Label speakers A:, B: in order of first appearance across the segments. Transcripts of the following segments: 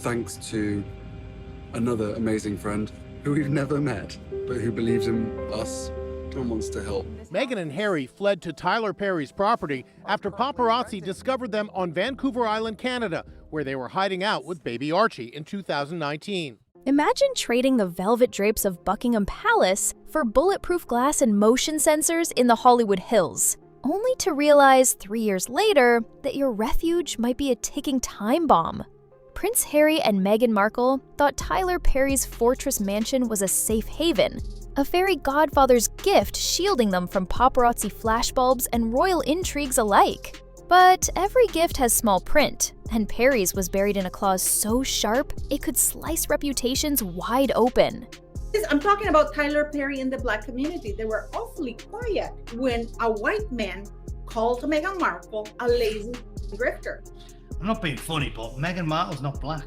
A: thanks to another amazing friend who we've never met, but who believes in us and wants to help.
B: Meghan and Harry fled to Tyler Perry's property after paparazzi discovered them on Vancouver Island, Canada, where they were hiding out with baby Archie in 2019.
C: Imagine trading the velvet drapes of Buckingham Palace for bulletproof glass and motion sensors in the Hollywood Hills, only to realize 3 years later that your refuge might be a ticking time bomb. Prince Harry and Meghan Markle thought Tyler Perry's fortress mansion was a safe haven, a fairy godfather's gift shielding them from paparazzi flashbulbs and royal intrigues alike. But every gift has small print, and Perry's was buried in a clause so sharp it could slice reputations wide open.
D: I'm talking about Tyler Perry and the Black community. They were awfully quiet when a white man called Meghan Markle a lazy grifter.
E: I'm not being funny, but Meghan Markle's not black.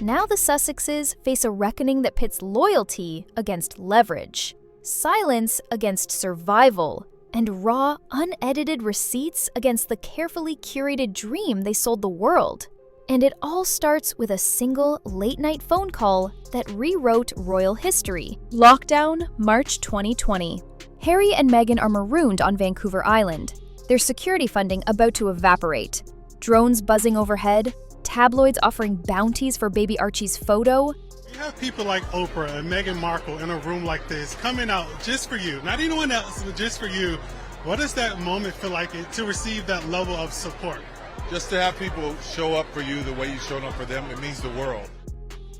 C: Now the Sussexes face a reckoning that pits loyalty against leverage, silence against survival, and raw, unedited receipts against the carefully curated dream they sold the world. And it all starts with a single late-night phone call that rewrote royal history. Lockdown, March 2020. Harry and Meghan are marooned on Vancouver Island, their security funding about to evaporate. Drones buzzing overhead, tabloids offering bounties for baby Archie's photo.
F: You have people like Oprah and Meghan Markle in a room like this coming out just for you, not anyone else, but just for you. What does that moment feel like to receive that level of support?
G: Just to have people show up for you the way you showed up for them, it means the world.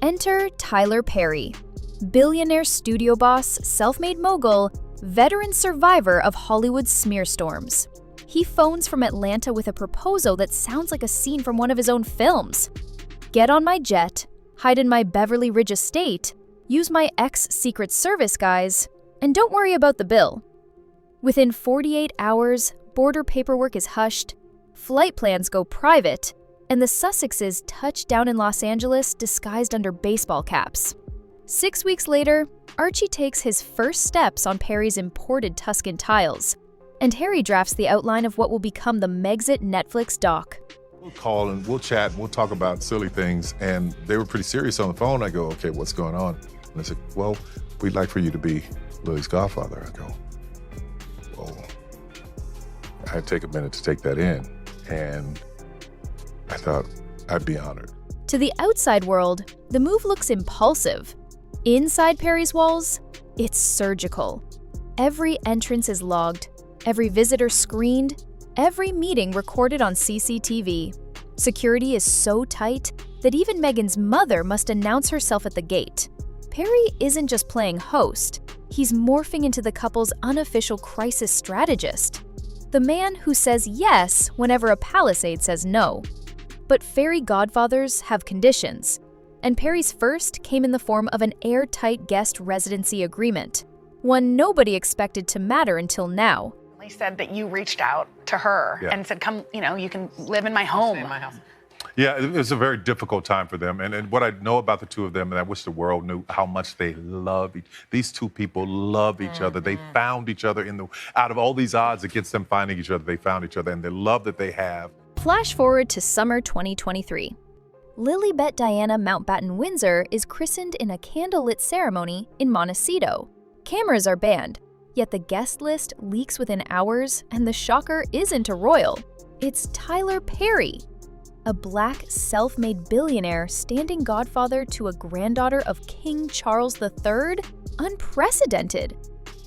C: Enter Tyler Perry, billionaire studio boss, self-made mogul, veteran survivor of Hollywood's smear storms. He phones from Atlanta with a proposal that sounds like a scene from one of his own films. Get on my jet, hide in my Beverly Ridge estate, use my ex-Secret Service guys, and don't worry about the bill. Within 48 hours, border paperwork is hushed, flight plans go private, and the Sussexes touch down in Los Angeles disguised under baseball caps. 6 weeks later, Archie takes his first steps on Perry's imported Tuscan tiles, and Harry drafts the outline of what will become the Megxit Netflix doc.
G: We'll call and we'll chat and we'll talk about silly things. And they were pretty serious on the phone. I go, okay, what's going on? And they said, well, we'd like for you to be Lily's godfather. I go, well, I'd take a minute to take that in. And I thought I'd be honored.
C: To the outside world, the move looks impulsive. Inside Perry's walls, it's surgical. Every entrance is logged, every visitor screened, every meeting recorded on CCTV. Security is so tight that even Meghan's mother must announce herself at the gate. Perry isn't just playing host, he's morphing into the couple's unofficial crisis strategist. The man who says yes whenever a palisade says no. But fairy godfathers have conditions, and Perry's first came in the form of an airtight guest residency agreement, one nobody expected to matter until now.
H: They said that you reached out to her and said, come, you can live in my home.
I: Stay in my house.
G: Yeah, it was a very difficult time for them. And what I know about the two of them, and I wish the world knew how much they love these two people love each other. They found each other out of all these odds against them finding each other, they found each other, and the love that they have.
C: Flash forward to summer 2023. Lilibet Diana Mountbatten Windsor is christened in a candlelit ceremony in Montecito. Cameras are banned, yet the guest list leaks within hours, and the shocker isn't a royal. It's Tyler Perry, a black, self-made billionaire standing godfather to a granddaughter of King Charles III? Unprecedented.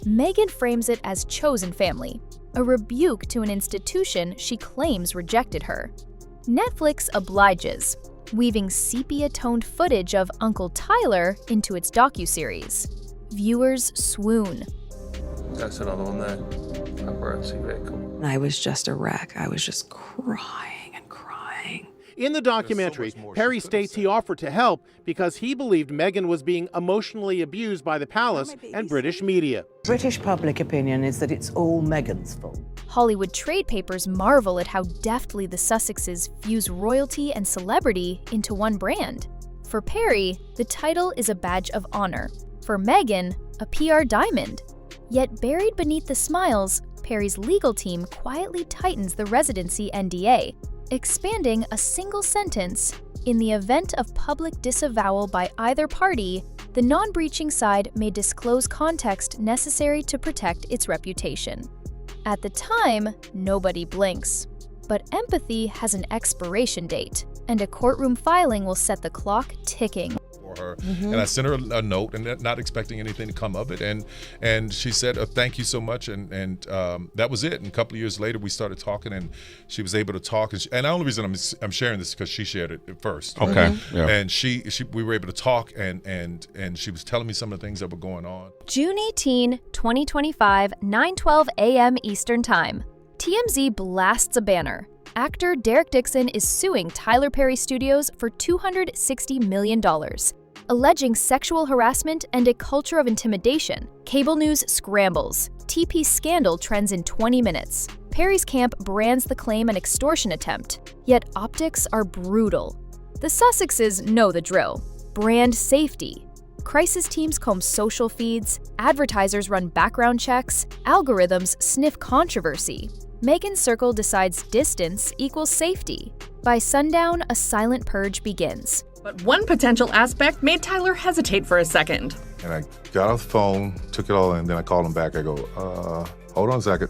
C: Meghan frames it as chosen family, a rebuke to an institution she claims rejected her. Netflix obliges, weaving sepia-toned footage of Uncle Tyler into its docuseries. Viewers swoon.
I: That's another one there. Paparazzi vehicle.
J: I was just a wreck. I was just crying and crying.
B: In the documentary, Perry states he offered to help because he believed Meghan was being emotionally abused by the palace and British media.
K: British public opinion is that it's all Meghan's fault.
C: Hollywood trade papers marvel at how deftly the Sussexes fuse royalty and celebrity into one brand. For Perry, the title is a badge of honor. For Meghan, a PR diamond. Yet buried beneath the smiles, Perry's legal team quietly tightens the residency NDA, expanding a single sentence In the event of public disavowal by either party, the non-breaching side may disclose context necessary to protect its reputation. At the time, nobody blinks. But empathy has an expiration date, and a courtroom filing will set the clock ticking.
G: Her. And I sent her a note, and not expecting anything to come of it, and she said, thank you so much, and that was it. And a couple of years later, we started talking, and she was able to talk, and the only reason I'm sharing this is because she shared it first.
L: Okay. Yeah.
G: And we were able to talk, and she was telling me some of the things that were going on.
C: June 18, 2025, 9:12 a.m. Eastern Time. TMZ blasts a banner. Actor Derek Dixon is suing Tyler Perry Studios for $260 million, alleging sexual harassment and a culture of intimidation. Cable news scrambles. TP scandal trends in 20 minutes. Perry's camp brands the claim an extortion attempt, yet optics are brutal. The Sussexes know the drill. Brand safety. Crisis teams comb social feeds, advertisers run background checks, algorithms sniff controversy. Meghan's circle decides distance equals safety. By sundown, a silent purge begins.
M: But one potential aspect made Tyler hesitate for a second.
G: And I got off the phone, took it all in, then I called him back. I go, hold on a second.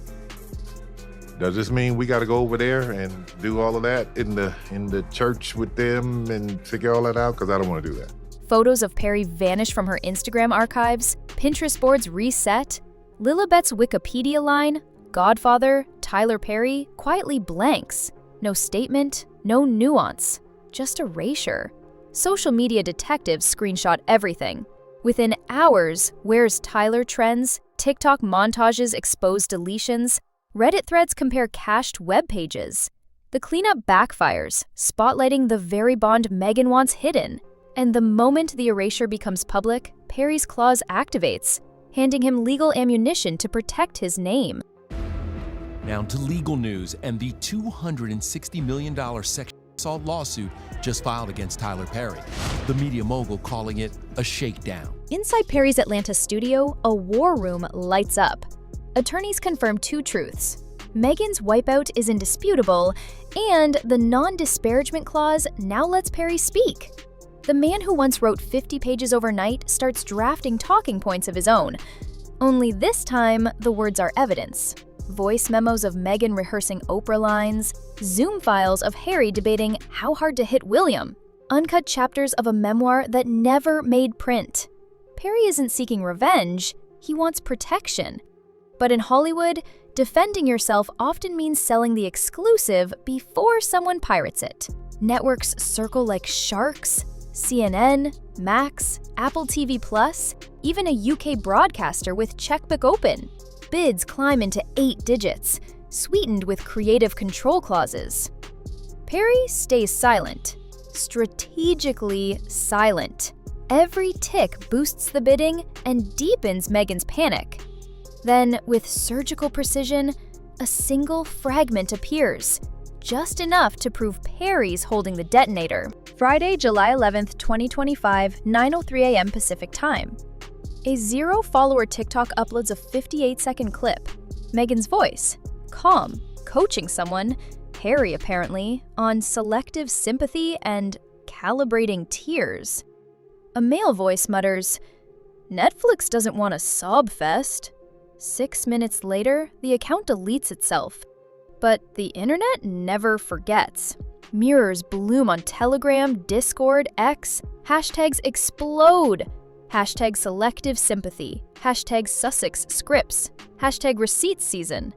G: Does this mean we got to go over there and do all of that in the church with them and figure all that out? Because I don't want to do that.
C: Photos of Perry vanish from her Instagram archives, Pinterest boards reset, Lilibet's Wikipedia line, Godfather, Tyler Perry, quietly blanks. No statement, no nuance, just erasure. Social media detectives screenshot everything. Within hours, Where's Tyler trends, TikTok montages expose deletions, Reddit threads compare cached web pages. The cleanup backfires, spotlighting the very bond Meghan wants hidden. And the moment the erasure becomes public, Perry's clause activates, handing him legal ammunition to protect his name.
N: Now to legal news and the $260 million sexual assault lawsuit just filed against Tyler Perry. The media mogul calling it a shakedown.
C: Inside Perry's Atlanta studio, a war room lights up. Attorneys confirm two truths. Meghan's wipeout is indisputable, and the non-disparagement clause now lets Perry speak. The man who once wrote 50 pages overnight starts drafting talking points of his own. Only this time, the words are evidence. Voice memos of Meghan rehearsing Oprah lines, Zoom files of Harry debating how hard to hit William, uncut chapters of a memoir that never made print. Perry isn't seeking revenge, he wants protection. But in Hollywood, defending yourself often means selling the exclusive before someone pirates it. Networks circle like sharks. CNN, Max, Apple TV+, even a UK broadcaster with checkbook open. Bids climb into 8 digits, sweetened with creative control clauses. Perry stays silent, strategically silent. Every tick boosts the bidding and deepens Meghan's panic. Then, with surgical precision, a single fragment appears, just enough to prove Perry's holding the detonator. Friday, July 11th, 2025, 9:03 a.m. Pacific Time. A zero-follower TikTok uploads a 58-second clip. Meghan's voice, calm, coaching someone, Harry apparently, on selective sympathy and calibrating tears. A male voice mutters, "Netflix doesn't want a sob fest." 6 minutes later, the account deletes itself. But the internet never forgets. Mirrors bloom on Telegram, Discord, X. Hashtags explode. Hashtag selective sympathy. Hashtag Sussex scripts. Hashtag receipts season.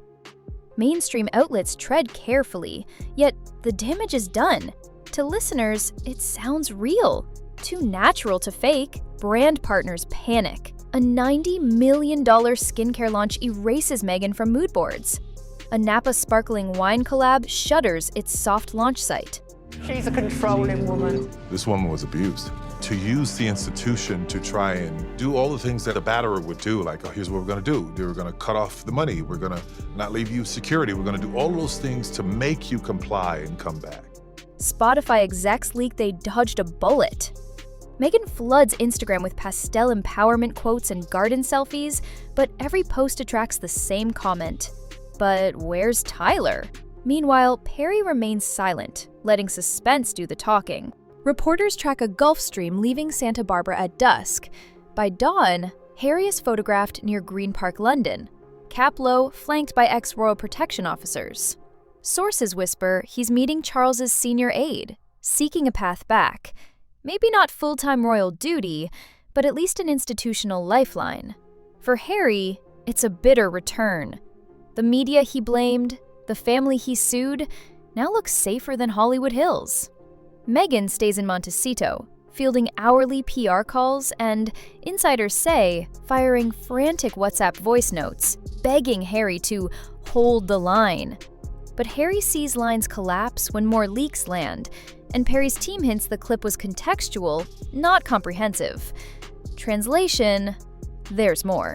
C: Mainstream outlets tread carefully, yet the damage is done. To listeners, it sounds real. Too natural to fake. Brand partners panic. A $90 million skincare launch erases Meghan from mood boards. A Napa sparkling wine collab shutters its soft launch site.
O: She's a controlling woman.
G: This woman was abused. To use the institution to try and do all the things that a batterer would do, like, oh, here's what we're gonna do. We're gonna cut off the money. We're gonna not leave you security. We're gonna do all those things to make you comply and come back.
C: Spotify execs leak they dodged a bullet. Meghan floods Instagram with pastel empowerment quotes and garden selfies, but every post attracts the same comment. But where's Tyler? Meanwhile, Perry remains silent, letting suspense do the talking. Reporters track a Gulf Stream leaving Santa Barbara at dusk. By dawn, Harry is photographed near Green Park, London, cap low, flanked by ex-royal protection officers. Sources whisper he's meeting Charles's senior aide, seeking a path back. Maybe not full-time royal duty, but at least an institutional lifeline. For Harry, it's a bitter return. The media he blamed, the family he sued, now looks safer than Hollywood Hills. Meghan stays in Montecito, fielding hourly PR calls and, insiders say, firing frantic WhatsApp voice notes, begging Harry to hold the line. But Harry sees lines collapse when more leaks land, and Perry's team hints the clip was contextual, not comprehensive. Translation: there's more.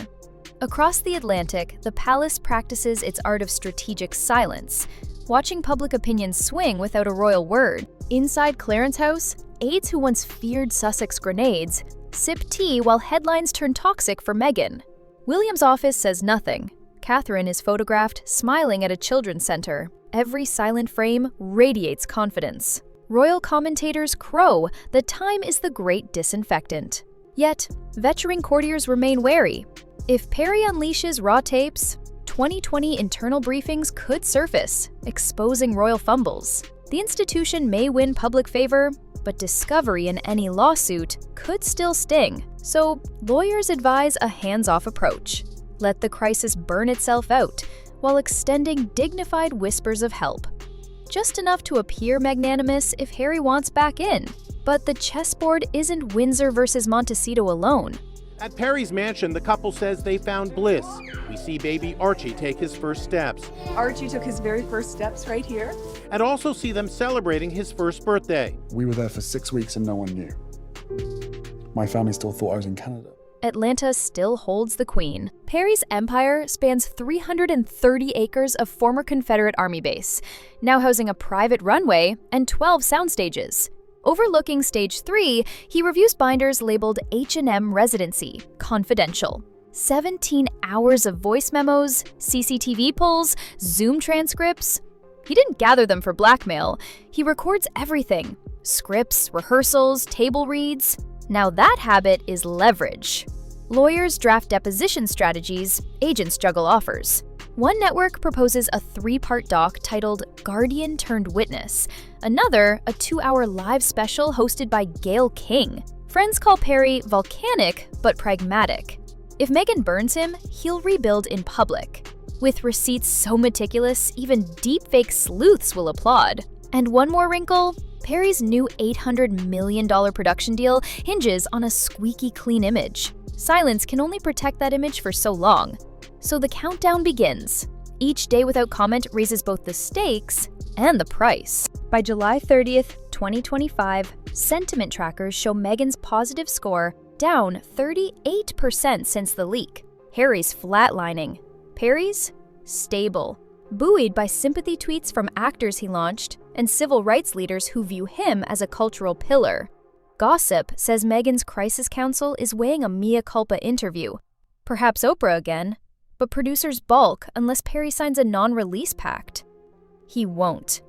C: Across the Atlantic, the palace practices its art of strategic silence, watching public opinion swing without a royal word. Inside Clarence House, aides who once feared Sussex grenades sip tea while headlines turn toxic for Meghan. William's office says nothing. Catherine is photographed smiling at a children's center. Every silent frame radiates confidence. Royal commentators crow that time is the great disinfectant. Yet, veteran courtiers remain wary. If Perry unleashes raw tapes, 2020 internal briefings could surface, exposing royal fumbles. The institution may win public favor, but discovery in any lawsuit could still sting, so lawyers advise a hands-off approach. Let the crisis burn itself out, while extending dignified whispers of help. Just enough to appear magnanimous if Harry wants back in. But the chessboard isn't Windsor versus Montecito alone.
B: At Perry's mansion, the couple says they found bliss. We see baby Archie take his first steps.
L: Archie took his very first steps right here.
B: And also see them celebrating his first birthday.
P: We were there for 6 weeks and no one knew. My family still thought I was in Canada.
C: Atlanta still holds the Queen. Perry's empire spans 330 acres of former Confederate Army base, now housing a private runway and 12 sound stages. Overlooking Stage 3, he reviews binders labeled H&M Residency, Confidential. 17 hours of voice memos, CCTV pulls, Zoom transcripts. He didn't gather them for blackmail. He records everything. Scripts, rehearsals, table reads. Now that habit is leverage. Lawyers draft deposition strategies, agents juggle offers. One network proposes a 3-part doc titled Guardian Turned Witness. Another, a 2-hour live special hosted by Gayle King. Friends call Perry volcanic but pragmatic. If Meghan burns him, he'll rebuild in public. With receipts so meticulous, even deepfake sleuths will applaud. And one more wrinkle, Perry's new $800 million production deal hinges on a squeaky clean image. Silence can only protect that image for so long. So the countdown begins. Each day without comment raises both the stakes and the price. By July 30th, 2025, sentiment trackers show Meghan's positive score down 38% since the leak. Harry's flatlining. Perry's stable. Buoyed by sympathy tweets from actors he launched and civil rights leaders who view him as a cultural pillar. Gossip says Meghan's crisis counsel is weighing a mea culpa interview. Perhaps Oprah again, but producers balk unless Perry signs a non-release pact. He won't.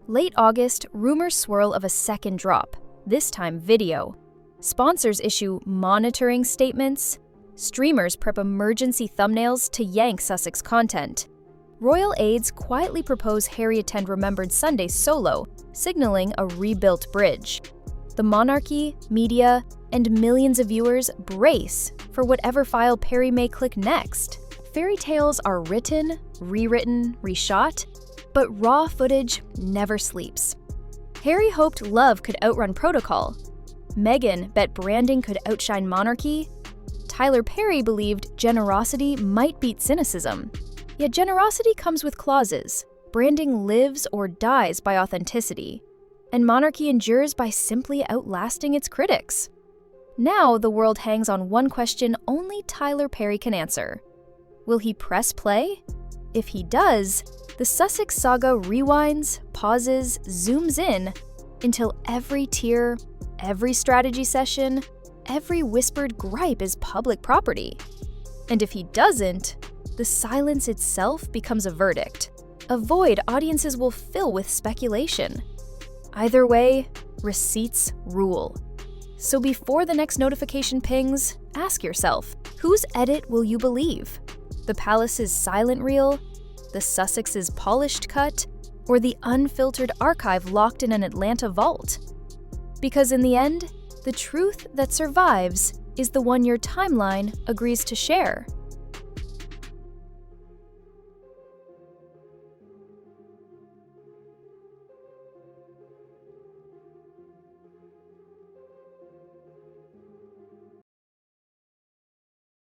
C: Late August, rumors swirl of a second drop, this time video. Sponsors issue monitoring statements. Streamers prep emergency thumbnails to yank Sussex content. Royal aides quietly propose Harry attend Remembered Sunday solo, signaling a rebuilt bridge. The monarchy, media, and millions of viewers brace for whatever file Perry may click next. Fairy tales are written, rewritten, reshot, but raw footage never sleeps. Harry hoped love could outrun protocol. Meghan bet branding could outshine monarchy. Tyler Perry believed generosity might beat cynicism. Yet generosity comes with clauses. Branding lives or dies by authenticity. And monarchy endures by simply outlasting its critics. Now the world hangs on one question only Tyler Perry can answer. Will he press play? If he does, the Sussex saga rewinds, pauses, zooms in, until every tear, every strategy session, every whispered gripe is public property. And if he doesn't, the silence itself becomes a verdict, a void audiences will fill with speculation. Either way, receipts rule. So before the next notification pings, ask yourself, whose edit will you believe? The palace's silent reel, the Sussexes' polished cut, or the unfiltered archive locked in an Atlanta vault? Because in the end, the truth that survives is the one your timeline agrees to share.